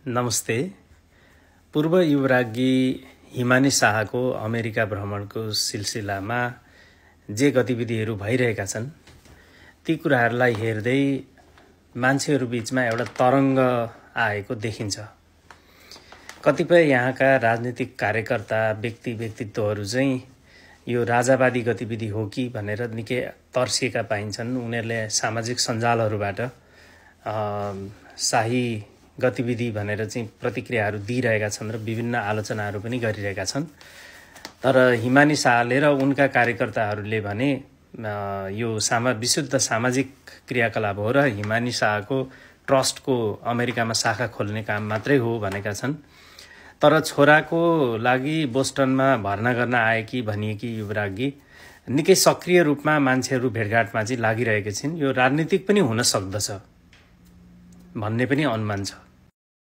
नमस्ते। पूर्व युवराज्ञी हिमानी शाहको अमेरिका भ्रमणको सिलसिलामा जे गतिविधिहरू भइरहेका छन् ती कुराहरूलाई हेर्दै मान्छेहरू बीचमा एउटा तरङ्ग आएको देखिन्छ। कतिपय यहाँका राजनीतिक कार्यकर्ता व्यक्तित्वहरू चाहिँ यो राजावादी गतिविधि हो कि भनेर निकै तर्सिएका पाइन्छन्। उनीहरूले सामाजिक सञ्जालहरूबाट शाही गतिविधि भनेर चाहिँ प्रतिक्रियाहरू दिइरहेका छन् र विभिन्न आलोचनाहरू पनि गरिरहेका छन्। तर हिमानी शाहले र उनका कार्यकर्ताहरूले भने यो विशुद्ध सामाजिक क्रियाकलाप हो र हिमानी शाहको ट्रस्टको अमेरिकामा शाखा खोल्ने काम मात्रै हो भनेका छन्। तर छोराको लागि बोस्टनमा भर्ना गर्न आएकी भनिएकी युवराज्ञी निकै सक्रिय रूपमा मान्छेहरू भेटघाटमा चाहिँ लागिरहेका छिन्। यो राजनीतिक पनि हुन सक्दछ भन्ने पनि अनुमान छ।